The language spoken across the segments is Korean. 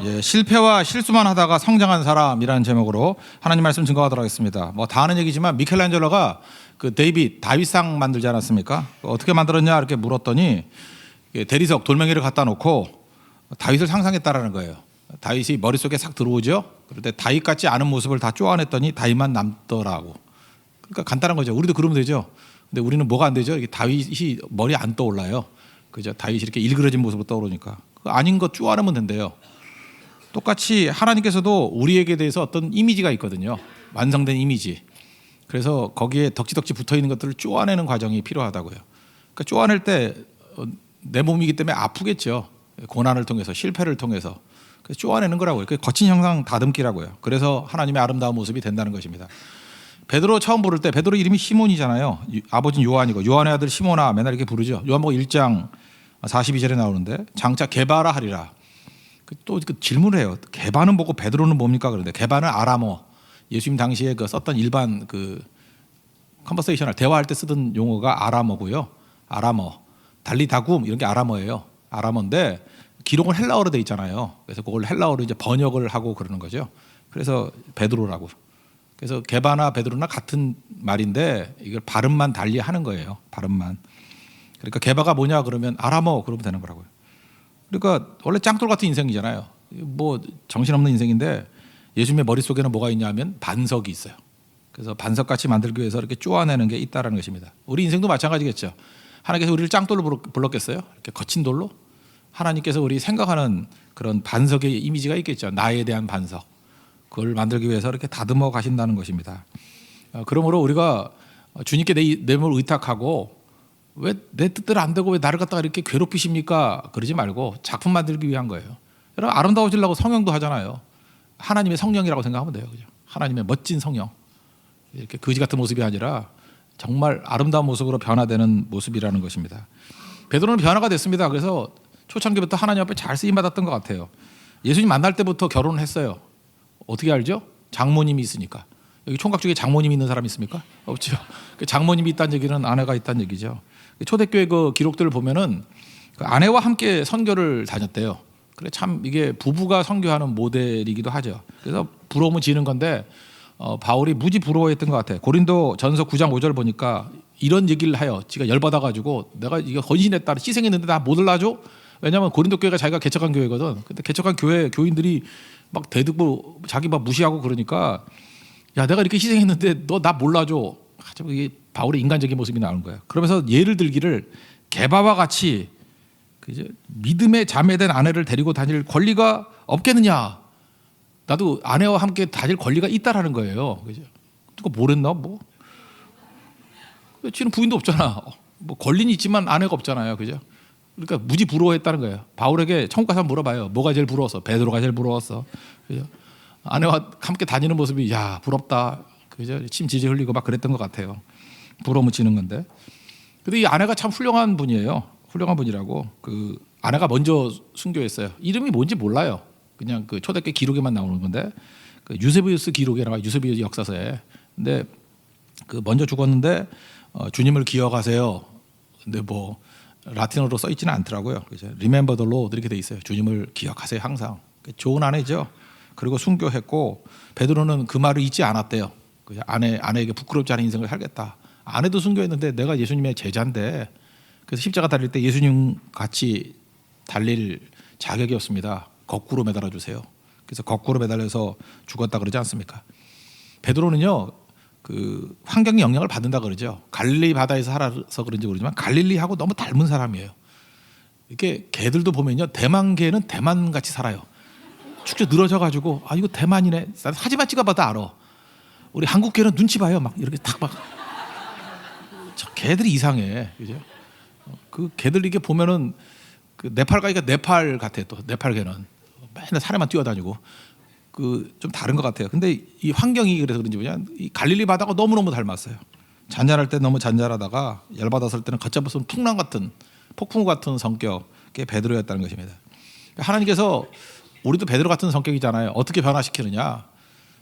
예, 실패와 실수만 하다가 성장한 사람이라는 제목으로 하나님 말씀 증거하도록 하겠습니다. 뭐 다 아는 얘기지만 미켈란젤로가 그 다윗상 만들지 않았습니까? 어떻게 만들었냐 이렇게 물었더니 대리석 돌멩이를 갖다 놓고 다윗을 상상했다라는 거예요. 다윗이 머릿속에 싹 들어오죠. 그럴 때 다윗 같지 않은 모습을 다 쪼아냈더니 다윗만 남더라고. 그러니까 간단한 거죠. 우리도 그러면 되죠. 근데 우리는 뭐가 안 되죠? 이게 다윗이 머리 안 떠올라요. 그죠? 다윗이 이렇게 일그러진 모습으로 떠오르니까 아닌 것 쪼아내면 된대요. 똑같이 하나님께서도 우리에게 대해서 어떤 이미지가 있거든요. 완성된 이미지. 그래서 거기에 덕지덕지 붙어있는 것들을 쪼아내는 과정이 필요하다고요. 그러니까 쪼아낼 때 내 몸이기 때문에 아프겠죠. 고난을 통해서 실패를 통해서. 그래서 쪼아내는 거라고요. 그게 거친 형상 다듬기라고요. 그래서 하나님의 아름다운 모습이 된다는 것입니다. 베드로 처음 부를 때 베드로 이름이 시몬이잖아요. 아버지는 요한이고 요한의 아들 시몬아 맨날 이렇게 부르죠. 요한복음 1장 42절에 나오는데 장차 게바라 하리라. 또 그 질문을 해요. 게바는 뭐고 베드로는 뭡니까? 그런데 게바는 아람어. 예수님 당시에 그 썼던 일반 그 컨버세이셔널 대화할 때 쓰던 용어가 아람어고요. 아람어. 달리다굼 이런 게 아람어예요. 아람어인데 기록은 헬라어로 돼 있잖아요. 그래서 그걸 헬라어로 이제 번역을 하고 그러는 거죠. 그래서 베드로라고. 그래서 게바나 베드로나 같은 말인데 이걸 발음만 달리 하는 거예요. 발음만. 그러니까 게바가 뭐냐 그러면 아람어 그러면 되는 거라고요. 그러니까 원래 짱돌 같은 인생이잖아요. 뭐 정신없는 인생인데 예수님의 머릿속에는 뭐가 있냐면 반석이 있어요. 그래서 반석같이 만들기 위해서 이렇게 쪼아내는 게 있다라는 것입니다. 우리 인생도 마찬가지겠죠. 하나님께서 우리를 짱돌로 불렀겠어요? 이렇게 거친 돌로? 하나님께서 우리 생각하는 그런 반석의 이미지가 있겠죠. 나에 대한 반석. 그걸 만들기 위해서 이렇게 다듬어 가신다는 것입니다. 그러므로 우리가 주님께 내 몸을 의탁하고 왜 내 뜻대로 안 되고 왜 나를 갖다가 이렇게 괴롭히십니까? 그러지 말고 작품 만들기 위한 거예요. 여러분 아름다워지려고 성형도 하잖아요. 하나님의 성령이라고 생각하면 돼요. 그죠? 하나님의 멋진 성령. 이렇게 거지 같은 모습이 아니라 정말 아름다운 모습으로 변화되는 모습이라는 것입니다. 베드로는 변화가 됐습니다. 그래서 초창기부터 하나님 앞에 잘 쓰임 받았던 것 같아요. 예수님 만날 때부터 결혼을 했어요. 어떻게 알죠? 장모님이 있으니까. 여기 총각 중에 장모님이 있는 사람 있습니까? 없죠. 장모님이 있다는 얘기는 아내가 있다는 얘기죠. 초대교회 그 기록들을 보면은 그 아내와 함께 선교를 다녔대요. 그래 참 이게 부부가 선교하는 모델이기도 하죠. 그래서 부러움은 지는 건데 바울이 무지 부러워했던 것 같아요. 고린도 전서 9장 5절 보니까 이런 얘기를 해요. 지가 열받아가지고 내가 이거 헌신했다 희생했는데 나 못 올라줘? 왜냐하면 고린도 교회가 자기가 개척한 교회거든. 근데 개척한 교회 교인들이 막 대듭고 자기 막 무시하고 그러니까 야 내가 이렇게 희생했는데 너 나 몰라줘. 이게 바울의 인간적인 모습이 나오는 거예요. 그러면서 예를 들기를 게바와 같이 믿음의 자매된 아내를 데리고 다닐 권리가 없겠느냐. 나도 아내와 함께 다닐 권리가 있다라는 거예요. 그죠? 누가 뭐랬나 뭐? 지금 부인도 없잖아. 뭐 권리는 있지만 아내가 없잖아요. 그죠? 그러니까 무지 부러워했다는 거예요. 바울에게 천국 가서 물어봐요. 뭐가 제일 부러웠어? 베드로가 제일 부러웠어. 그죠? 아내와 함께 다니는 모습이 야 부럽다. 그죠? 침 지지 흘리고 막 그랬던 것 같아요. 부러움을 지는 건데. 근데 이 아내가 참 훌륭한 분이에요. 훌륭한 분이라고. 그 아내가 먼저 순교했어요. 이름이 뭔지 몰라요. 그냥 그 초대교회 기록에만 나오는 건데 그 유세비우스 기록에 나와 유세비우스 역사서에. 근데 그 먼저 죽었는데 주님을 기억하세요. 근데 뭐 라틴어로 써 있지는 않더라고요. 그죠? Remember the Lord 이렇게 돼 있어요. 주님을 기억하세요 항상. 좋은 아내죠. 그리고 순교했고 베드로는 그 말을 잊지 않았대요. 아내에게 부끄럽지 않은 인생을 살겠다. 아내도 순교했는데 내가 예수님의 제자인데 그래서 십자가 달릴 때 예수님 같이 달릴 자격이 없습니다. 거꾸로 매달아 주세요. 그래서 거꾸로 매달려서 죽었다 그러지 않습니까? 베드로는요 그 환경의 영향을 받는다 그러죠. 갈릴리 바다에서 살아서 그런지 모르지만 갈릴리하고 너무 닮은 사람이에요. 이렇게 개들도 보면요 대만개는 대만 같이 살아요. 축적 늘어져 가지고 아 이거 대만이네. 사진만 찍어봐도 알아. 우리 한국 개는 눈치 봐요. 막 이렇게 딱 막. 저 개들이 이상해. 그죠? 그 개들 이게 보면은 그 네팔 가니까 네팔 같아. 또 네팔 개는 맨날 산에만 뛰어다니고 그 좀 다른 것 같아요. 근데 이 환경이 그래서 그런지 뭐냐 이 갈릴리 바다가 너무너무 닮았어요. 잔잔할 때 너무 잔잔하다가 열받았을 때는 걷잡았으면 풍랑 같은 폭풍 같은 성격의 베드로였다는 것입니다. 하나님께서 우리도 베드로 같은 성격이잖아요. 어떻게 변화시키느냐?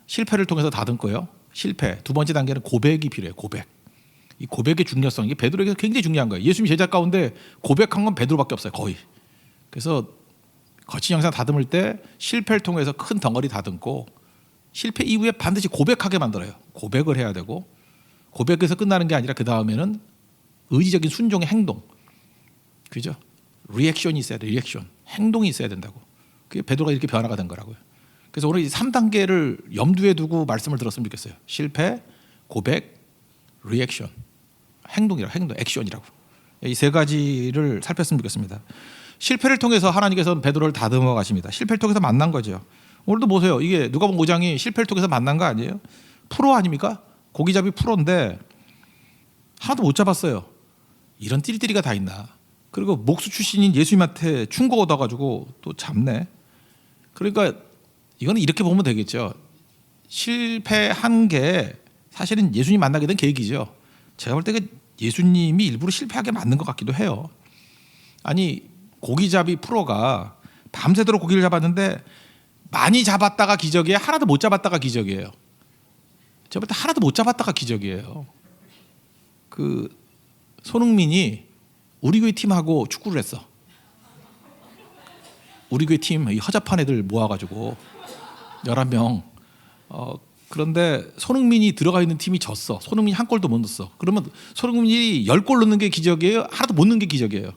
실패를 통해서 다듬고요. 실패. 두 번째 단계는 고백이 필요해요. 고백. 이 고백의 중요성, 이게 베드로에게 굉장히 중요한 거예요. 예수님 제자 가운데 고백한 건 베드로밖에 없어요. 거의. 그래서 거친 영상 다듬을 때 실패를 통해서 큰 덩어리 다듬고 실패 이후에 반드시 고백하게 만들어요. 고백을 해야 되고 고백에서 끝나는 게 아니라 그 다음에는 의지적인 순종의 행동, 그죠? 리액션이 있어야 돼. 리액션, 행동이 있어야 된다고. 그게 베드로가 이렇게 변화가 된 거라고요. 그래서 오늘 이 3단계를 염두에 두고 말씀을 들었으면 좋겠어요. 실패, 고백, 리액션, 행동이라고, 행동, 액션이라고. 이 세 가지를 살폈으면 좋겠습니다. 실패를 통해서 하나님께서는 베드로를 다듬어 가십니다. 실패를 통해서 만난 거죠. 오늘도 보세요. 이게 누가복음 5장이 실패를 통해서 만난 거 아니에요? 프로 아닙니까? 고기잡이 프로인데 하나도 못 잡았어요. 이런 띠리띠리가 다 있나. 그리고 목수 출신인 예수님한테 충고 얻어가지고 또 잡네. 그러니까 이거는 이렇게 보면 되겠죠. 실패한 게 사실은 예수님 만나게 된 계기죠. 제가 볼 때 예수님이 일부러 실패하게 만든 것 같기도 해요. 아니 고기잡이 프로가 밤새도록 고기를 잡았는데 많이 잡았다가 기적이에요? 하나도 못 잡았다가 기적이에요? 제가 볼 때 하나도 못 잡았다가 기적이에요. 그 손흥민이 우리 교회 팀하고 축구를 했어. 우리 교회 팀 허접한 애들 모아가지고 11명. 그런데 손흥민이 들어가 있는 팀이 졌어. 손흥민이 한 골도 못 넣었어. 그러면 손흥민이 10골 넣는 게 기적이에요? 하나도 못 넣는 게 기적이에요?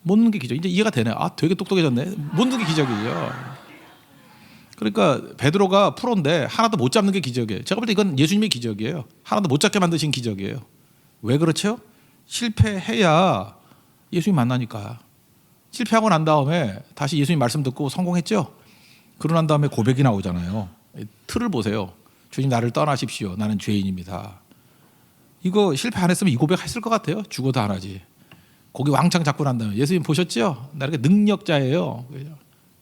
못 넣는 게 기적. 이제 이해가 되네. 아, 되게 똑똑해졌네. 못 넣는 게 기적이에요. 그러니까 베드로가 프로인데 하나도 못 잡는 게 기적이에요. 제가 볼 때 이건 예수님의 기적이에요. 하나도 못 잡게 만드신 기적이에요. 왜 그렇죠? 실패해야 예수님 만나니까. 실패하고 난 다음에 다시 예수님 말씀 듣고 성공했죠? 그러고 난 다음에 고백이 나오잖아요. 틀을 보세요. 주님 나를 떠나십시오. 나는 죄인입니다. 이거 실패 안 했으면 이 고백 했을 것 같아요. 죽어도 안 하지. 고기 왕창 잡고 난 다음에 예수님 보셨죠? 나 이렇게 능력자예요.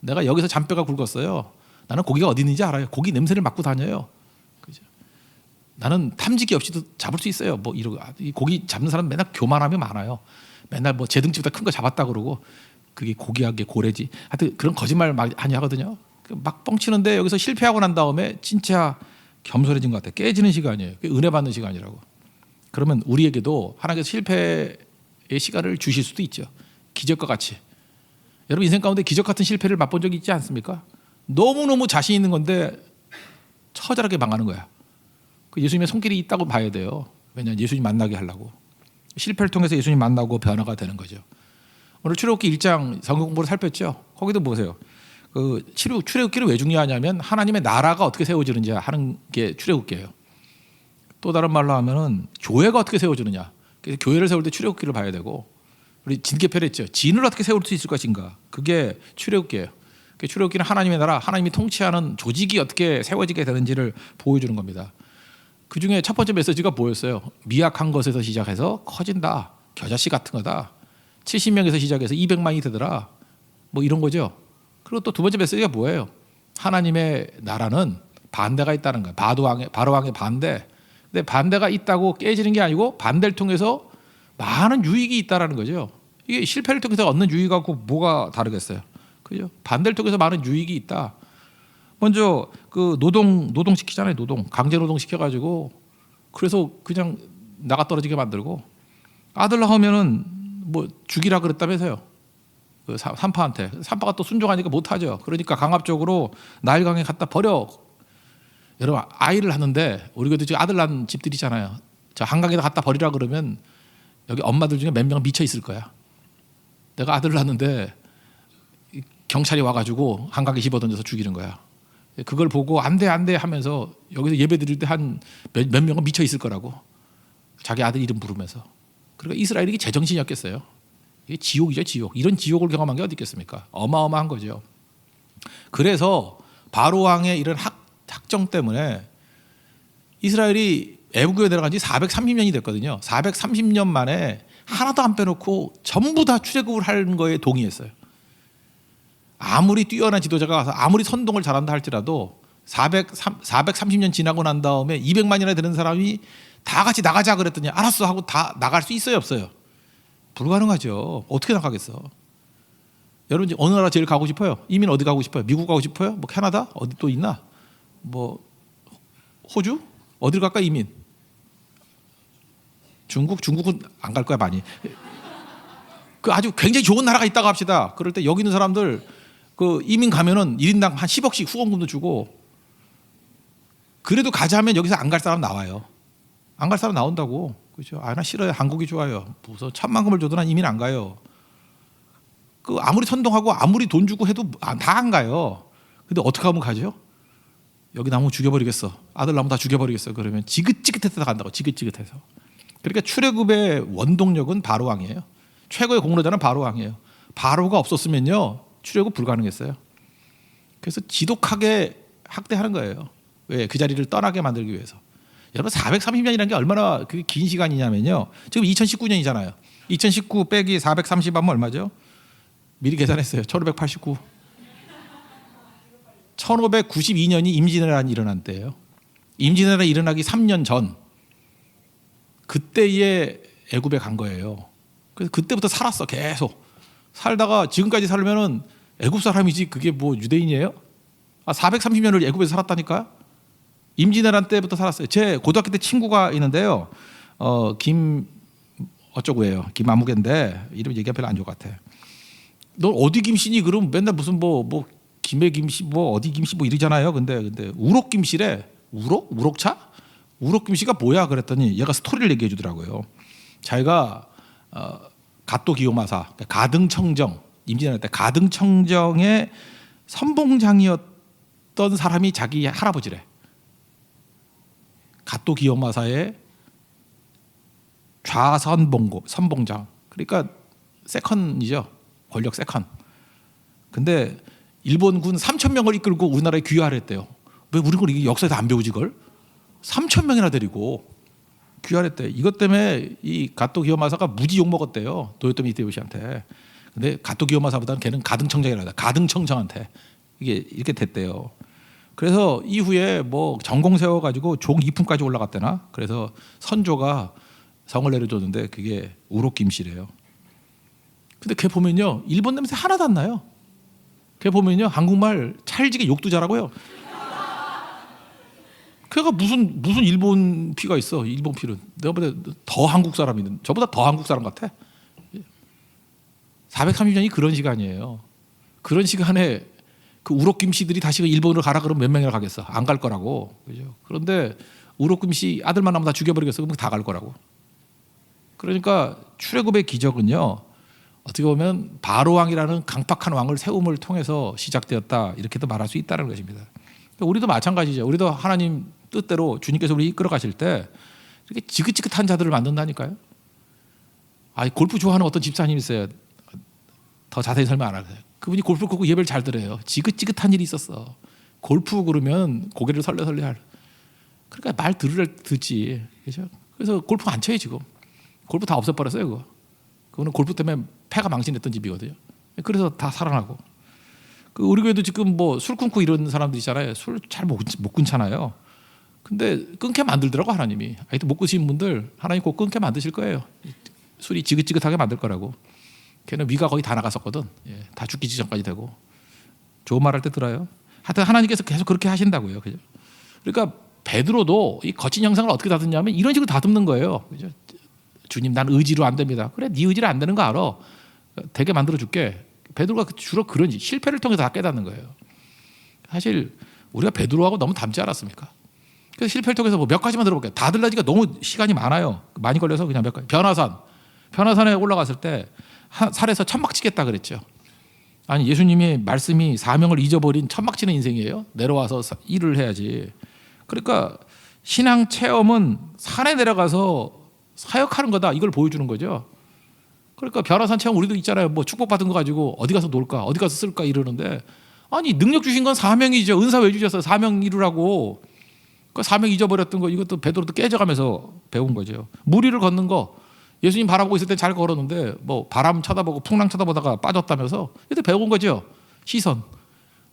내가 여기서 잔뼈가 굵었어요. 나는 고기가 어디 있는지 알아요. 고기 냄새를 맡고 다녀요. 그죠? 나는 탐지기 없이도 잡을 수 있어요. 뭐 이러고 이 고기 잡는 사람 맨날 교만하면 많아요. 맨날 뭐 제 등치보다 큰 거 잡았다 그러고 그게 고기하게 고래지. 하여튼 그런 거짓말 많이 하거든요. 막 뻥치는데 여기서 실패하고 난 다음에 진짜 겸손해진 것 같아요. 깨지는 시간이에요. 은혜 받는 시간이라고. 그러면 우리에게도 하나님께서 실패의 시간을 주실 수도 있죠. 기적과 같이. 여러분 인생 가운데 기적 같은 실패를 맛본 적이 있지 않습니까? 너무너무 자신 있는 건데 처절하게 망하는 거야. 그 예수님의 손길이 있다고 봐야 돼요. 왜냐하면 예수님 만나게 하려고. 실패를 통해서 예수님 만나고 변화가 되는 거죠. 오늘 출애굽기 1장 성경 공부를 살폈죠. 거기도 보세요. 그 출애굽기를 왜 중요하냐면 하나님의 나라가 어떻게 세워지는지 하는 게 출애굽기예요. 또 다른 말로 하면은 교회가 어떻게 세워지느냐. 그래서 교회를 세울 때 출애굽기를 봐야 되고 우리 진계표를 했죠. 진을 어떻게 세울 수 있을 것인가. 그게 출애굽기예요. 출애굽기는 하나님의 나라, 하나님이 통치하는 조직이 어떻게 세워지게 되는지를 보여주는 겁니다. 그중에 첫 번째 메시지가 뭐였어요? 미약한 것에서 시작해서 커진다. 겨자씨 같은 거다. 70명에서 시작해서 200만이 되더라. 뭐 이런 거죠. 그리고 또 두 번째 메시지가 뭐예요? 하나님의 나라는 반대가 있다는 거예요. 바로 왕의 반대. 근데 반대가 있다고 깨지는 게 아니고 반대를 통해서 많은 유익이 있다라는 거죠. 이게 실패를 통해서 얻는 유익하고 뭐가 다르겠어요? 그죠? 반대를 통해서 많은 유익이 있다. 먼저 그 노동 시키잖아요. 강제 노동 시켜가지고 그래서 그냥 나가 떨어지게 만들고 아들 낳으면은 뭐 죽이라 그랬다면서요. 그 산파한테. 산파가 또 순종하니까 못하죠. 그러니까 강압적으로 나일강에 갖다 버려. 여러분 아이를 낳는데 우리 교도 지금 아들 낳은 집들 있잖아요. 저 한강에다 갖다 버리라 그러면 여기 엄마들 중에 몇 명은 미쳐 있을 거야. 내가 아들 낳는데 경찰이 와가지고 한강에 집어던져서 죽이는 거야. 그걸 보고 안 돼 하면서 여기서 예배 드릴 때 한 몇 명은 미쳐 있을 거라고. 자기 아들 이름 부르면서. 그러니까 이스라엘이 제정신이었겠어요. 이게 지옥이죠, 지옥. 이런 지옥을 경험한 게 어디 있겠습니까? 어마어마한 거죠. 그래서 바로 왕의 이런 학정 때문에 이스라엘이 애국에 들어간 지 430년이 됐거든요. 430년 만에 하나도 안 빼놓고 전부 다 출애굽을 하는 거에 동의했어요. 아무리 뛰어난 지도자가 와서 아무리 선동을 잘한다 할지라도 430년 지나고 난 다음에 200만이나 되는 사람이 다 같이 나가자 그랬더니 알았어 하고 다 나갈 수 있어요, 없어요? 불가능하죠. 어떻게 나가겠어? 여러분 어느 나라 제일 가고 싶어요? 이민 어디 가고 싶어요? 미국 가고 싶어요? 뭐 캐나다? 어디 또 있나? 뭐 호주? 어딜 갈까 이민? 중국은 안 갈 거야 많이. 그 아주 굉장히 좋은 나라가 있다고 합시다. 그럴 때 여기 있는 사람들 그 이민 가면은 1인당 한 10억씩 후원금도 주고 그래도 가자 하면 여기서 안 갈 사람 나와요. 안 갈 사람 나온다고. 그죠? 아, 나 싫어요. 한국이 좋아요. 무슨 천만금을 줘도 난 이민 안 가요. 그 아무리 선동하고 아무리 돈 주고 해도 다 안 가요. 근데 어떻게 하면 가죠? 여기 나무 죽여버리겠어. 아들 나무 다 죽여버리겠어. 그러면 지긋지긋해서 간다고. 지긋지긋해서. 그러니까 출애굽의 원동력은 바로왕이에요. 최고의 공로자는 바로왕이에요. 바로가 없었으면요 출애굽 불가능했어요. 그래서 지독하게 학대하는 거예요. 왜? 그 자리를 떠나게 만들기 위해서. 여러분 430년이라는 게 얼마나 긴 시간이냐면요. 지금 2019년이잖아요. 2019 빼기 430 하면 얼마죠? 미리 계산했어요. 1589. 1592년이 임진왜란이 일어난 때예요. 임진왜란이 일어나기 3년 전 그때에 애굽에 간 거예요. 그래서 그때부터 살았어. 계속 살다가 지금까지 살면은 애굽 사람이지 그게 뭐 유대인이에요? 430년을 애굽에서 살았다니까. 임진왜란 때부터 살았어요. 제 고등학교 때 친구가 있는데요. 김 어쩌고예요. 김아무개인데 이름 얘기하면 별로 안 좋을 것 같아. 너 어디 김씨니? 그럼 맨날 무슨 뭐 김해 김씨 뭐 어디 김씨 뭐 이러잖아요. 근데 우럭 김씨래. 우럭차? 우럭 김씨가 뭐야? 그랬더니 얘가 스토리를 얘기해 주더라고요. 자기가 가토 기요마사 가등청정 임진왜란 때 가등청정의 선봉장이었던 사람이 자기 할아버지래. 가토 기요마사의 좌선봉고 선봉장. 그러니까 세컨이죠. 권력 세컨. 근데 일본군 3,000명을 이끌고 우리나라에 귀화를 했대요. 왜 우리는 걸 역사에서 안 배우지 걸? 3,000명이나 데리고 귀화를 했대. 이것 때문에 이 가토 기요마사가 무지 욕 먹었대요. 도요토미 히데요시한테. 근데 가토 기요마사보다는 걔는 가등청정이라다. 가등청정한테 이게 이렇게 됐대요. 그래서 이후에 뭐 전공 세워가지고 종 2품까지 올라갔대나. 그래서 선조가 성을 내려줬는데 그게 우록김씨래요. 근데 걔 보면요 일본 냄새 하나도 안 나요. 걔 보면요 한국말 찰지게 욕도 잘하고요. 걔가 무슨 일본 피가 있어. 일본 피는 내가 볼 때 더 한국 사람이든 저보다 더 한국 사람 같아. 430년이 그런 시간이에요. 그런 시간에 그 우록김씨들이 다시 일본으로 가라 그러면 몇 명이나 가겠어? 안 갈 거라고. 그죠? 그런데 우록김씨 아들만 나면 다 죽여버리겠어. 그러면 다 갈 거라고. 그러니까 출애굽의 기적은요. 어떻게 보면 바로왕이라는 강팍한 왕을 세움을 통해서 시작되었다. 이렇게도 말할 수 있다는 것입니다. 우리도 마찬가지죠. 우리도 하나님 뜻대로 주님께서 우리 이끌어 가실 때 이렇게 지긋지긋한 자들을 만든다니까요. 골프 좋아하는 어떤 집사님이 있어요. 더 자세히 설명 안 하세요. 그분이 골프 끄고 예배를 잘 들어요. 지긋지긋한 일이 있었어. 골프 그러면 고개를 설레설레 할. 그러니까 말 듣지. 그죠? 그래서 골프 안 쳐요 지금. 골프 다 없애버렸어요 그거. 그거는 골프 때문에 폐가 망신했던 집이거든요. 그래서 다 살아나고. 우리 교회도 지금 뭐 술 끊고 이런 사람들 있잖아요. 술 잘 못 끊잖아요. 근데 끊게 만들더라고 하나님이. 하여튼 못 끊으신 분들 하나님 꼭 끊게 만드실 거예요. 술이 지긋지긋하게 만들 거라고. 걔는 위가 거의 다 나갔었거든. 다 죽기 직전까지 되고. 좋은 말 할 때 들어요. 하여튼 하나님께서 계속 그렇게 하신다고요. 그죠? 그러니까 베드로도 이 거친 형상을 어떻게 다듬냐면 이런 식으로 다듬는 거예요. 그죠? 주님 난 의지로 안 됩니다. 그래 네 의지로 안 되는 거 알아. 되게 만들어 줄게. 베드로가 주로 그런 실패를 통해서 다 깨닫는 거예요. 사실 우리가 베드로하고 너무 닮지 않았습니까? 그래서 실패를 통해서 뭐 몇 가지만 들어볼게요. 다들 나지가 너무 시간이 많아요. 많이 걸려서 그냥 몇 가지. 변화산에 올라갔을 때 산에서 천막 치겠다 그랬죠. 아니 예수님의 말씀이 사명을 잊어버린 천막 치는 인생이에요. 내려와서 일을 해야지. 그러니까 신앙 체험은 산에 내려가서 사역하는 거다. 이걸 보여주는 거죠. 그러니까 변화산 체험 우리도 있잖아요. 뭐 축복받은 거 가지고 어디 가서 놀까? 어디 가서 쓸까? 이러는데 아니 능력 주신 건 사명이죠. 은사 왜 주셨어요? 사명 이루라고. 그 사명 잊어버렸던 거 이것도 베드로도 깨져가면서 배운 거죠. 무리를 걷는 거 예수님 바라보고 있을 때 잘 걸었는데 뭐 바람 쳐다보고 풍랑 쳐다보다가 빠졌다면서 이때 배운 거죠. 시선.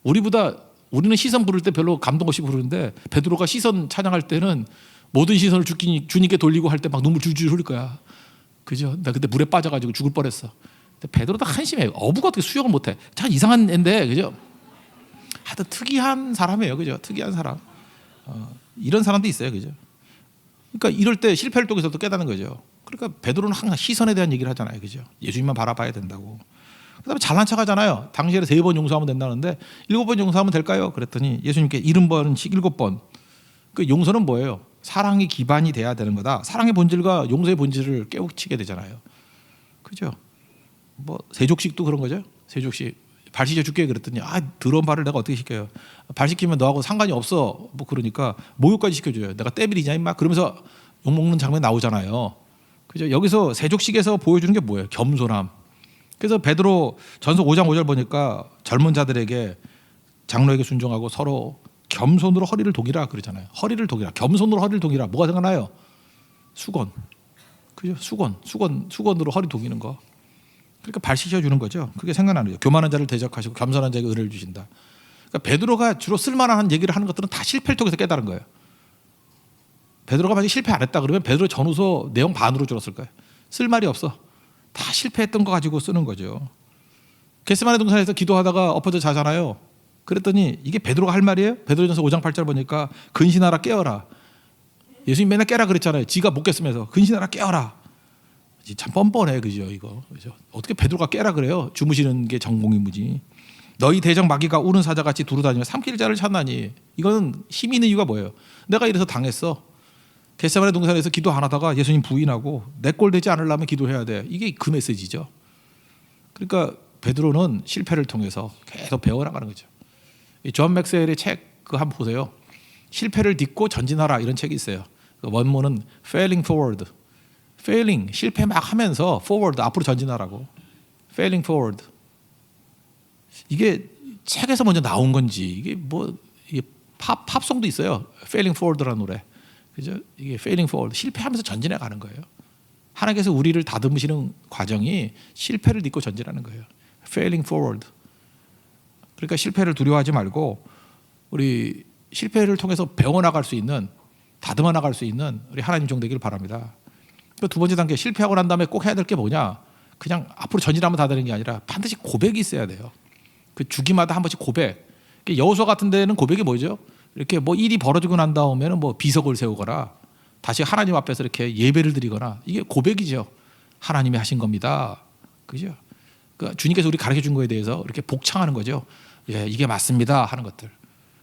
우리는 시선 부를 때 별로 감동 없이 부르는데 베드로가 시선 찬양할 때는 모든 시선을 주님께 돌리고 할 때 막 눈물 줄줄 흘릴 거야. 그죠? 나 그때 물에 빠져가지고 죽을 뻔했어. 근데 베드로도 한심해. 어부가 어떻게 수영을 못해? 참 이상한 애인데, 그죠? 하여튼 특이한 사람이에요, 그죠? 특이한 사람. 이런 사람도 있어요, 그죠? 그러니까 이럴 때 실패를 통해서도 깨닫는 거죠. 그러니까 베드로는 항상 시선에 대한 얘기를 하잖아요, 그죠? 예수님만 바라봐야 된다고. 그다음에 잘난 척하잖아요. 당시에 3번 용서하면 된다는데 7번 용서하면 될까요? 그랬더니 예수님께 70번씩 7번. 그 용서는 뭐예요? 사랑이 기반이 돼야 되는 거다. 사랑의 본질과 용서의 본질을 깨우치게 되잖아요. 그죠? 뭐 세족식도 그런 거죠. 세족식 발 씻어 줄게 그랬더니 더러운 발을 내가 어떻게 시켜요? 발 씻기면 너하고 상관이 없어. 뭐 그러니까 목욕까지 시켜줘요. 내가 때밀이냐 임마 그러면서 욕 먹는 장면 나오잖아요. 그죠? 여기서 세족식에서 보여주는 게 뭐예요? 겸손함. 그래서 베드로 전서 5장 5절 보니까 젊은 자들에게 장로에게 순종하고 서로 겸손으로 허리를 동이라 그러잖아요. 허리를 동이라. 겸손으로 허리를 동이라. 뭐가 생각나요? 수건. 그죠? 수건으로 허리 동이는 거. 그러니까 발 씻어주는 거죠. 그게 생각나는 거죠. 교만한 자를 대적하시고 겸손한 자에게 은혜를 주신다. 그러니까 베드로가 주로 쓸만한 얘기를 하는 것들은 다 실패를 통해서 깨달은 거예요. 베드로가 만약에 실패 안 했다 그러면 베드로 전후서 내용 반으로 줄었을 거예요. 쓸 말이 없어. 다 실패했던 거 가지고 쓰는 거죠. 겟세마네 동산에서 기도하다가 엎어져 자잖아요. 그랬더니 이게 베드로가 할 말이에요? 베드로전서 5장 8절 보니까 근신하라 깨어라. 예수님 맨날 깨라 그랬잖아요. 지가 못 깼으면서 근신하라 깨어라. 참 뻔뻔해 그죠 이거. 그죠? 어떻게 베드로가 깨라 그래요? 주무시는 게 전공이무지. 너희 대적 마귀가 우는 사자같이 두루다니며 삼킬 자를 찾나니. 이거는 힘이 있는 이유가 뭐예요? 내가 이래서 당했어. 겟세마네 동산에서 기도 안 하다가 예수님 부인하고 내 꼴 되지 않으려면 기도해야 돼. 이게 그 메시지죠. 그러니까 베드로는 실패를 통해서 계속 배워나가는 거죠. 존 맥스웰의 책 그 한번 보세요. 실패를 딛고 전진하라 이런 책이 있어요. 원문은 failing forward. failing 실패 막 하면서 forward 앞으로 전진하라고. failing forward. 이게 책에서 먼저 나온 건지 이게 뭐 이게 팝송도 있어요. failing forward라는 노래. 그죠? 이게 failing forward 실패하면서 전진해 가는 거예요. 하나님께서 우리를 다듬으시는 과정이 실패를 딛고 전진하는 거예요. failing forward. 그러니까 실패를 두려워하지 말고 우리 실패를 통해서 배워나갈 수 있는 다듬어 나갈 수 있는 우리 하나님 종 되기를 바랍니다. 또 두 번째 단계 실패하고 난 다음에 꼭 해야 될 게 뭐냐? 그냥 앞으로 전진하면 다 되는 게 아니라 반드시 고백이 있어야 돼요. 그 주기마다 한 번씩 고백. 여호수아 같은 데는 고백이 뭐죠? 이렇게 뭐 일이 벌어지고 난 다음에는 뭐 비석을 세우거나 다시 하나님 앞에서 이렇게 예배를 드리거나 이게 고백이죠. 하나님이 하신 겁니다. 그죠? 그러니까 주님께서 우리 가르쳐 준 거에 대해서 이렇게 복창하는 거죠. 예, 이게 맞습니다 하는 것들.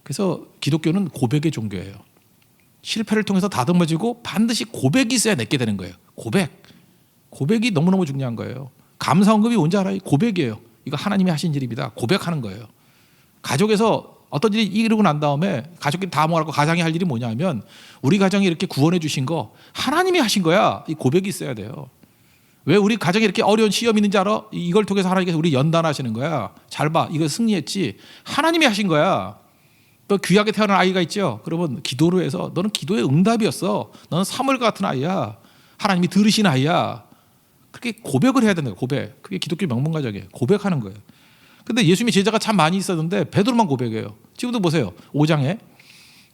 그래서 기독교는 고백의 종교예요. 실패를 통해서 다듬어지고 반드시 고백이 있어야 내게 되는 거예요. 고백이 너무너무 중요한 거예요. 감사원금이 뭔지 알아요? 고백이에요. 이거 하나님이 하신 일입니다. 고백하는 거예요. 가족에서 어떤 일이 이루고 난 다음에 가족끼리 다 모아놓고 가장이 할 일이 뭐냐면 우리 가정이 이렇게 구원해 주신 거 하나님이 하신 거야. 이 고백이 있어야 돼요. 왜 우리 가정에 이렇게 어려운 시험이 있는지 알아? 이걸 통해서 하나님께서 우리 연단하시는 거야. 잘 봐. 이거 승리했지. 하나님이 하신 거야. 또 귀하게 태어난 아이가 있죠. 그러면 기도로 해서 너는 기도의 응답이었어. 너는 사물 같은 아이야. 하나님이 들으신 아이야. 그렇게 고백을 해야 된다. 고백. 그게 기독교 명문가적이에요. 고백하는 거예요. 근데 예수님의 제자가 참 많이 있었는데 베드로만 고백해요. 지금도 보세요. 5장에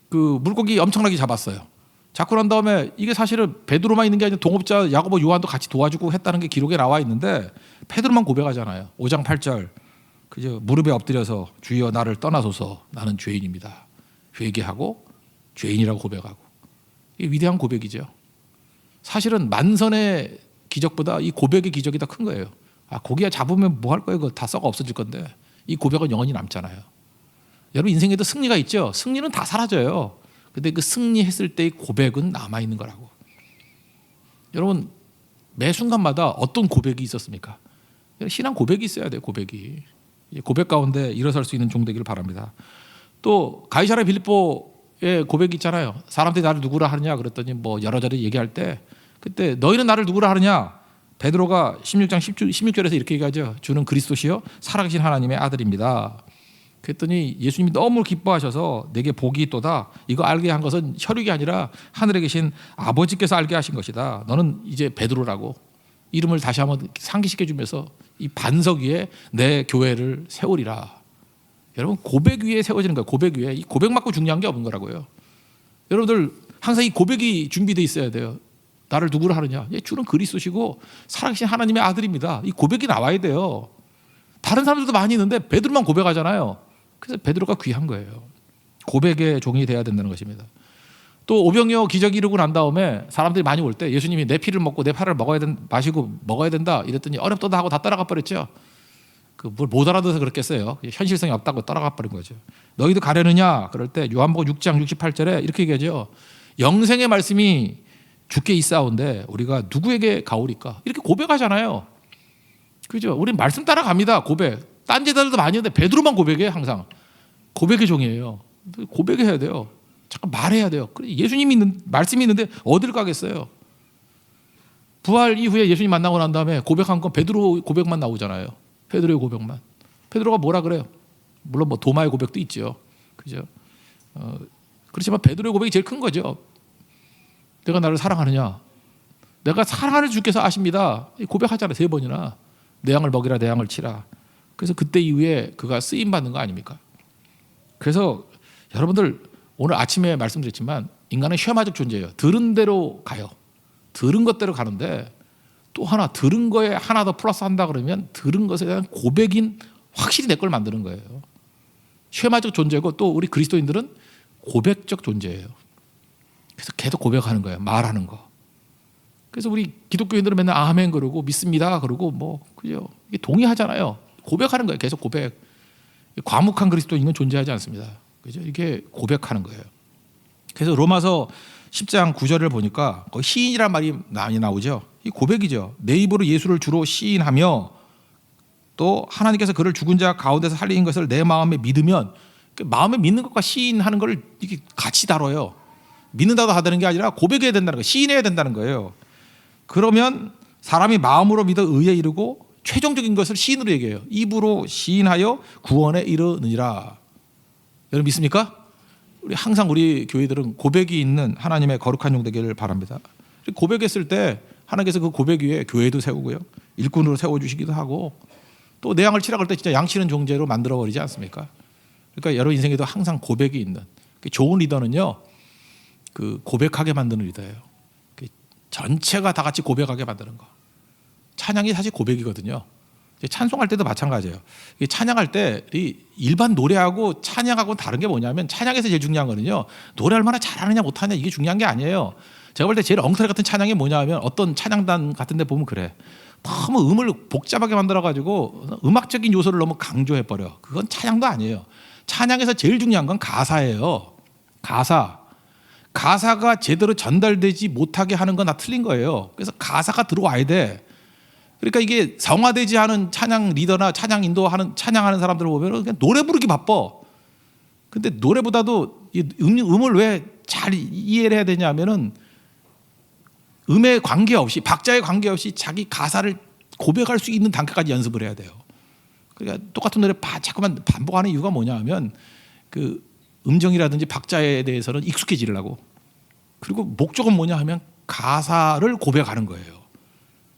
그 물고기 엄청나게 잡았어요. 잡고 난 다음에 이게 사실은 베드로만 있는 게 아니라 동업자 야고보 요한도 같이 도와주고 했다는 게 기록에 나와 있는데 베드로만 고백하잖아요. 5장 8절 그죠? 무릎에 엎드려서 주여 나를 떠나소서 나는 죄인입니다. 회개하고 죄인이라고 고백하고 이게 위대한 고백이죠. 사실은 만선의 기적보다 이 고백의 기적이 더 큰 거예요. 고기야 잡으면 뭐 할 거예요? 그거 다 썩어 없어질 건데 이 고백은 영원히 남잖아요. 여러분 인생에도 승리가 있죠. 승리는 다 사라져요. 근데 그 승리했을 때의 고백은 남아있는 거라고. 여러분 매 순간마다 어떤 고백이 있었습니까? 신앙 고백이 있어야 돼요. 고백이. 고백 가운데 일어설 수 있는 종 되기를 바랍니다. 또 가이사랴 빌립보의 고백이 있잖아요. 사람들이 나를 누구라 하느냐 그랬더니 뭐 여러저러 얘기할 때 그때 너희는 나를 누구라 하느냐 베드로가 16장 16절에서 이렇게 얘기하죠. 주는 그리스도시요 살아계신 하나님의 아들입니다. 그랬더니 예수님이 너무 기뻐하셔서 내게 복이 있도다. 이거 알게 한 것은 혈육이 아니라 하늘에 계신 아버지께서 알게 하신 것이다. 너는 이제 베드로라고 이름을 다시 한번 상기시켜 주면서 이 반석 위에 내 교회를 세우리라. 여러분 고백 위에 세워지는 거예요. 고백 위에. 이 고백만큼 중요한 게 없는 거라고요. 여러분들 항상 이 고백이 준비되어 있어야 돼요. 나를 누구로 하느냐? 주는 그리스도시고 살아계신 하나님의 아들입니다. 이 고백이 나와야 돼요. 다른 사람들도 많이 있는데 베드로만 고백하잖아요. 그래서 베드로가 귀한 거예요. 고백의 종이 돼야 된다는 것입니다. 또 오병이어 기적이 이루고 난 다음에 사람들이 많이 올 때 예수님이 내 피를 먹고 내 팔을 마시고 먹어야 된다 이랬더니 어렵도다 하고 다 따라가 버렸죠. 뭘 못 알아들어서 그랬겠어요. 현실성이 없다고 떠나가 버린 거죠. 너희도 가려느냐? 그럴 때 요한복음 6장 68절에 이렇게 얘기하죠. 영생의 말씀이 주께 있사온데 우리가 누구에게 가오리까? 이렇게 고백하잖아요. 그죠? 우린 말씀 따라갑니다. 고백. 딴 제자들도 많이 하는데 베드로만 고백해. 항상 고백의 종이에요. 고백해야 돼요. 잠깐 말해야 돼요. 예수님이 말씀이 있는데 어딜 가겠어요? 부활 이후에 예수님 만나고 난 다음에 고백한 건 베드로 고백만 나오잖아요. 베드로의 고백만. 베드로가 뭐라 그래요? 물론 뭐 도마의 고백도 있죠. 그죠? 그렇지만 베드로의 고백이 제일 큰 거죠. 내가 나를 사랑하느냐? 내가 사랑하는 주께서 아십니다. 고백하잖아요. 3번이나. 내 양을 먹이라 내 양을 치라. 그래서 그때 이후에 그가 쓰임 받는 거 아닙니까? 그래서 여러분들 오늘 아침에 말씀드렸지만 인간은 쉐마적 존재예요. 들은 대로 가요. 들은 것대로 가는데 또 하나 들은 거에 하나 더 플러스 한다 그러면 들은 것에 대한 고백인 확실히 내 걸 만드는 거예요. 쉐마적 존재고 또 우리 그리스도인들은 고백적 존재예요. 그래서 계속 고백하는 거예요. 말하는 거. 그래서 우리 기독교인들은 맨날 아멘 그러고 믿습니다 그러고 뭐 그죠? 이게 동의하잖아요. 고백하는 거예요. 계속 고백. 과묵한 그리스도인은 존재하지 않습니다. 그죠? 이게 고백하는 거예요. 그래서 로마서 10장 9절을 보니까 거기 시인이란 말이 많이 나오죠. 이 고백이죠. 내 입으로 예수를 주로 시인하며 또 하나님께서 그를 죽은 자 가운데서 살리신 것을 내 마음에 믿으면 마음에 믿는 것과 시인하는 걸 이렇게 같이 다뤄요. 믿는다고 하다는 게 아니라 고백해야 된다는 거예요. 시인해야 된다는 거예요. 그러면 사람이 마음으로 믿어 의에 이르고 최종적인 것을 시인으로 얘기해요. 입으로 시인하여 구원에 이르느니라. 여러분 믿습니까? 항상 우리 교회들은 고백이 있는 하나님의 거룩한 종 되기를 바랍니다. 고백했을 때 하나님께서 그 고백 위에 교회도 세우고요. 일꾼으로 세워주시기도 하고 또 내 양을 치라 그럴 때 진짜 양치는 존재로 만들어버리지 않습니까? 그러니까 여러분 인생에도 항상 고백이 있는 좋은 리더는요. 그 고백하게 만드는 리더예요. 전체가 다 같이 고백하게 만드는 거. 찬양이 사실 고백이거든요. 찬송할 때도 마찬가지예요. 찬양할 때 일반 노래하고 찬양하고 다른 게 뭐냐면 찬양에서 제일 중요한 거는요. 노래 얼마나 잘하느냐 못하느냐 이게 중요한 게 아니에요. 제가 볼 때 제일 엉터리 같은 찬양이 뭐냐면 어떤 찬양단 같은 데 보면 그래. 너무 음을 복잡하게 만들어가지고 음악적인 요소를 너무 강조해버려. 그건 찬양도 아니에요. 찬양에서 제일 중요한 건 가사예요. 가사가 제대로 전달되지 못하게 하는 건 다 틀린 거예요. 그래서 가사가 들어와야 돼. 그러니까 이게 성화되지 않은 찬양 리더나 찬양 인도하는 찬양하는 사람들을 보면 그냥 노래 부르기 바빠. 근데 노래보다도 음을 왜 잘 이해를 해야 되냐면은 음에 관계없이 박자에 관계없이 자기 가사를 고백할 수 있는 단계까지 연습을 해야 돼요. 그러니까 똑같은 노래 자꾸만 반복하는 이유가 뭐냐면 그 음정이라든지 박자에 대해서는 익숙해지려고. 그리고 목적은 뭐냐 하면 가사를 고백하는 거예요.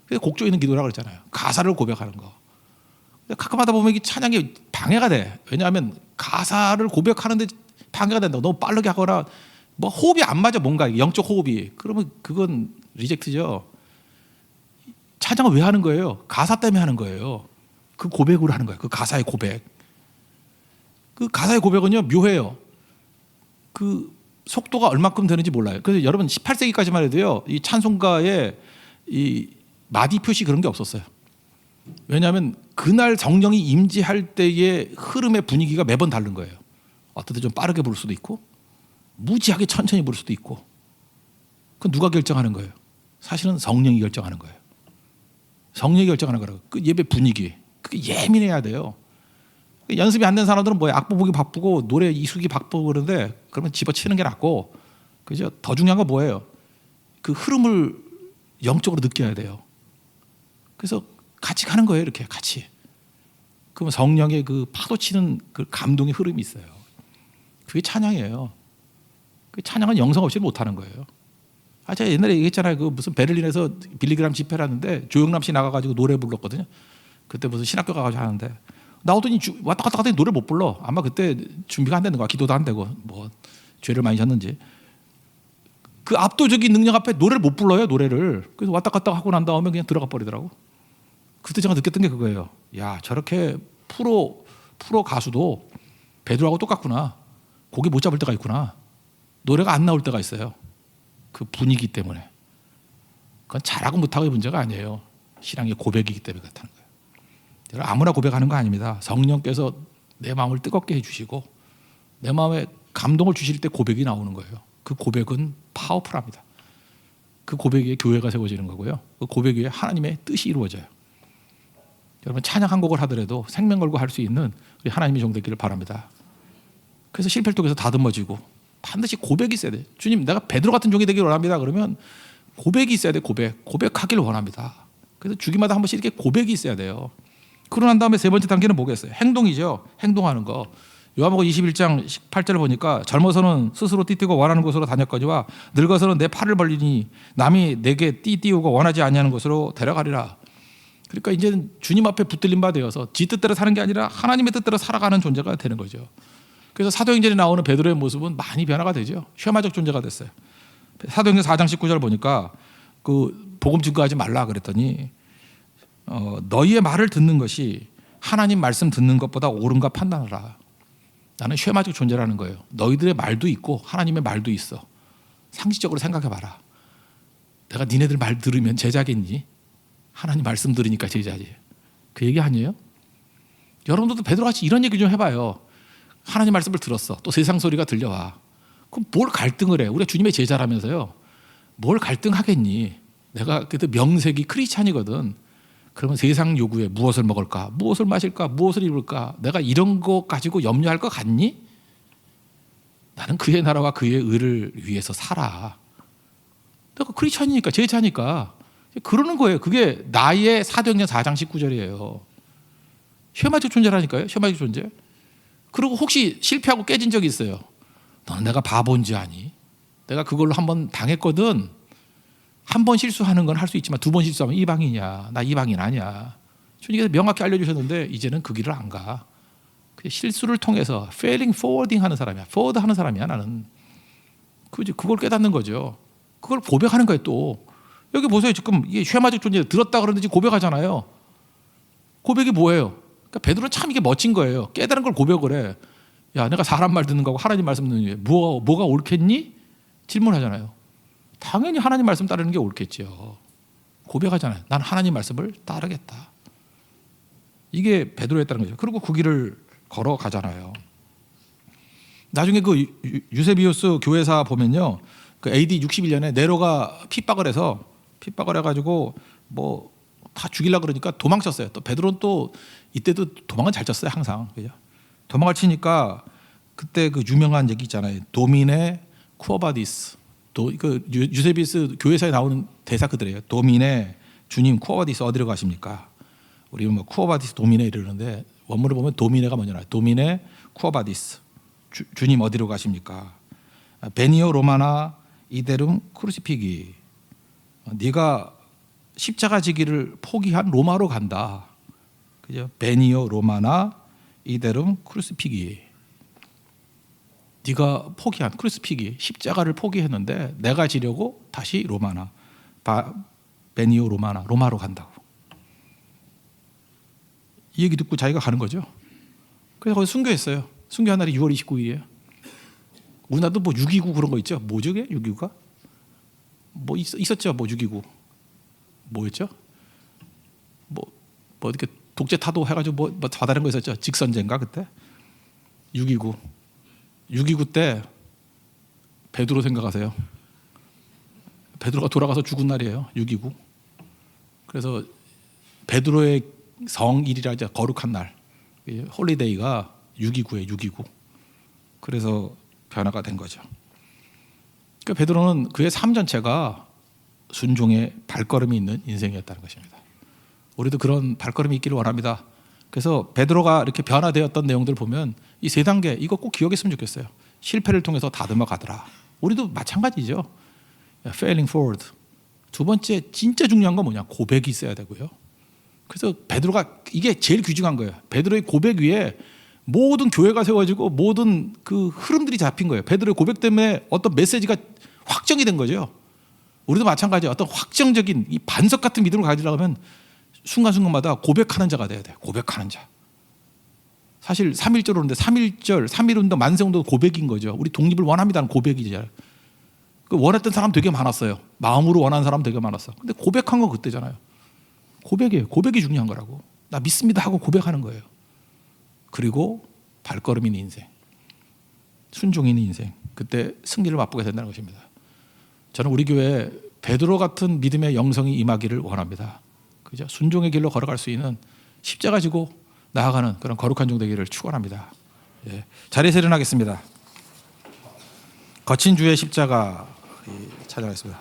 그래서 곡조 있는 기도라고 그랬잖아요. 가사를 고백하는 거. 가끔 하다 보면 이 찬양이 방해가 돼. 왜냐하면 가사를 고백하는데 방해가 된다. 너무 빠르게 하거나 뭐 호흡이 안 맞아 뭔가 영적 호흡이. 그러면 그건 리젝트죠. 찬양을 왜 하는 거예요? 가사 때문에 하는 거예요. 그 고백으로 하는 거예요. 그 가사의 고백. 그 가사의 고백은요 묘해요. 그 속도가 얼마큼 되는지 몰라요. 그래서 여러분 18세기까지만 해도요 이 찬송가에 이 마디 표시 그런 게 없었어요. 왜냐하면 그날 성령이 임재할 때의 흐름의 분위기가 매번 다른 거예요. 어떨 때 좀 빠르게 부를 수도 있고 무지하게 천천히 부를 수도 있고. 그건 누가 결정하는 거예요? 사실은 성령이 결정하는 거예요. 성령이 결정하는 거라고. 그 예배 분위기 그게 예민해야 돼요. 연습이 안 된 사람들은 뭐야 악보 보기 바쁘고 노래 이수기 바쁘고 그러는데 그러면 집어치는 게 낫고 그죠? 더 중요한 건 뭐예요? 그 흐름을 영적으로 느껴야 돼요. 그래서 같이 가는 거예요. 이렇게 같이. 그러면 성령의 그 파도치는 그 감동의 흐름이 있어요. 그게 찬양이에요. 그 찬양은 영성 없이 못하는 거예요. 제가 옛날에 얘기했잖아요. 그 무슨 베를린에서 빌리그람 집회를 하는데 조영남 씨 나가가지고 노래 불렀거든요. 그때 무슨 신학교 가가지고 하는데 나오더니 왔다 갔다 하더니 노래 못 불러. 아마 그때 준비가 안 되는 거야. 기도도 안 되고 뭐 죄를 많이 졌는지. 그 압도적인 능력 앞에 노래를 못 불러요. 노래를. 그래서 왔다 갔다 하고 난 다음에 그냥 들어가 버리더라고. 그때 제가 느꼈던 게 그거예요. 야 저렇게 프로 가수도 베드로하고 똑같구나. 고기 못 잡을 때가 있구나. 노래가 안 나올 때가 있어요. 그 분위기 때문에. 그건 잘하고 못하고의 문제가 아니에요. 신앙의 고백이기 때문에 그렇다는 거예요. 아무나 고백하는 거 아닙니다. 성령께서 내 마음을 뜨겁게 해주시고 내 마음에 감동을 주실 때 고백이 나오는 거예요. 그 고백은 파워풀합니다. 그 고백 위에 교회가 세워지는 거고요. 그 고백 위에 하나님의 뜻이 이루어져요. 여러분 찬양 한 곡을 하더라도 생명 걸고 할 수 있는 우리 하나님의 종되기를 바랍니다. 그래서 실패를 통해서 다듬어지고 반드시 고백이 있어야 돼요. 주님 내가 베드로 같은 종이 되기를 원합니다. 그러면 고백이 있어야 돼. 고백하기를 원합니다. 그래서 주기마다 한 번씩 이렇게 고백이 있어야 돼요. 그러고 난 다음에 세 번째 단계는 뭐겠어요? 행동이죠. 행동하는 거. 요한복음 21장 18절을 보니까 젊어서는 스스로 띠띠고 원하는 곳으로 다녔거니와 늙어서는 내 팔을 벌리니 남이 내게 띠띠우고 원하지 아니하는 곳으로 데려가리라. 그러니까 이제는 주님 앞에 붙들린 바 되어서 지 뜻대로 사는 게 아니라 하나님의 뜻대로 살아가는 존재가 되는 거죠. 그래서 사도행전에 나오는 베드로의 모습은 많이 변화가 되죠. 쉐마적 존재가 됐어요. 사도행전 4장 19절 보니까 그 복음 증거하지 말라 그랬더니 너희의 말을 듣는 것이 하나님 말씀 듣는 것보다 옳은가 판단하라. 나는 쉐마적 존재라는 거예요. 너희들의 말도 있고 하나님의 말도 있어. 상식적으로 생각해봐라. 내가 니네들 말 들으면 제자겠니? 하나님 말씀 들으니까 제자지. 그 얘기 아니에요? 여러분들도 베드로같이 이런 얘기 좀 해봐요. 하나님 말씀을 들었어. 또 세상 소리가 들려와. 그럼 뭘 갈등을 해? 우리가 주님의 제자라면서요. 뭘 갈등하겠니? 내가 그래도 명색이 크리스찬이거든. 그러면 세상 요구에 무엇을 먹을까? 무엇을 마실까? 무엇을 입을까? 내가 이런 거 가지고 염려할 것 같니? 나는 그의 나라와 그의 의를 위해서 살아. 내가 크리스찬이니까 제자니까 그러는 거예요. 그게 나의 사도행전 4장 19절이에요. 쉐마적 존재라니까요. 쉐마적 존재. 그리고 혹시 실패하고 깨진 적이 있어요. 너는 내가 바본지 아니? 내가 그걸로 한번 당했거든. 한 번 실수하는 건 할 수 있지만 두 번 실수하면 이방인이야. 나 이방인 아니야. 주님께서 명확히 알려주셨는데 이제는 그 길을 안 가. 실수를 통해서 failing forwarding 하는 사람이야. forward 하는 사람이야 나는. 그걸 깨닫는 거죠. 그걸 고백하는 거예요 또. 여기 보세요. 지금 이게 쉐마적 존재 들었다 그러는데 지금 고백하잖아요. 고백이 뭐예요? 그러니까 베드로는 참 이게 멋진 거예요. 깨달은 걸 고백을 해. 야, 내가 사람 말 듣는 거하고 하나님 말씀 듣는 게 뭐가 옳겠니? 질문하잖아요. 당연히 하나님 말씀 따르는 게 옳겠죠. 고백하잖아요. 난 하나님 말씀을 따르겠다. 이게 베드로였다는 거죠. 그리고 그 길을 걸어가잖아요. 나중에 그 유세비우스 교회사 보면요. 그 AD 61년에 네로가 핍박을 해가지고 뭐 다 죽이려고 그러니까 도망쳤어요. 또 베드로는 또 이때도 도망은 잘 쳤어요. 항상. 그죠? 도망을 치니까 그때 그 유명한 얘기 있잖아요. 도미네 쿠어바디스. 그 유세비우스 교회사에 나오는 대사 그들이에요. 도미네 주님 쿠어바디스 어디로 가십니까? 우리는 뭐 쿠어바디스 도미네 이러는데 원문을 보면 도미네가 뭐냐? 도미네 쿠어바디스. 주님 어디로 가십니까? 베니오 로마나 이데름 크루시피기. 네가 십자가 지기를 포기한 로마로 간다. 그죠? 베니오 로마나 이데름 크루시피기. 네가 포기한 크루시피기 십자가를 포기했는데 내가 지려고 다시 로마나 베니오 로마로 간다고. 이 얘기 듣고 자기가 가는 거죠. 그래서 거기 순교했어요. 순교한 날이 6월 29일이에요. 우리나라도 뭐 6.29 그런 거 있죠. 뭐죠, 그게 6.29가? 뭐 있었죠. 뭐 6.29 뭐였죠? 뭐 이렇게 독재 타도 해가지고 뭐 다른 거 있었죠. 직선제인가 그때? 6.29 때 베드로 생각하세요. 베드로가 돌아가서 죽은 날이에요. 6.29. 그래서 베드로의 성일이라 하죠. 거룩한 날. 홀리데이가 6.29에 6.29. 그래서 변화가 된 거죠. 그러니까 베드로는 그의 삶 전체가 순종의 발걸음이 있는 인생이었다는 것입니다. 우리도 그런 발걸음이 있기를 원합니다. 그래서 베드로가 이렇게 변화되었던 내용들을 보면 이 세 단계 이거 꼭 기억했으면 좋겠어요. 실패를 통해서 다듬어 가더라. 우리도 마찬가지죠. Failing forward. 두 번째 진짜 중요한 건 뭐냐? 고백이 있어야 되고요. 그래서 베드로가 이게 제일 귀중한 거예요. 베드로의 고백 위에 모든 교회가 세워지고 모든 그 흐름들이 잡힌 거예요. 베드로의 고백 때문에 어떤 메시지가 확정이 된 거죠. 우리도 마찬가지예요. 어떤 확정적인 이 반석 같은 믿음을 가지려면 순간순간마다 고백하는 자가 돼야 돼요. 고백하는 자. 사실 3.1절 오는데 3.1절, 3.1운동, 만세운동 고백인 거죠. 우리 독립을 원합니다는 고백이죠. 그 원했던 사람 되게 많았어요. 마음으로 원하는 사람 되게 많았어. 근데 고백한 건 그때잖아요. 고백이에요. 고백이 중요한 거라고. 나 믿습니다 하고 고백하는 거예요. 그리고 발걸음 있는 인생, 순종 있는 인생, 그때 승리를 맛보게 된다는 것입니다. 저는 우리 교회에 베드로 같은 믿음의 영성이 임하기를 원합니다. 그죠? 순종의 길로 걸어갈 수 있는 십자가 지고 나아가는 그런 거룩한 종 되기를 축원합니다. 예. 자리에서 일어나겠습니다. 거친 주의 십자가 찬양하겠습니다.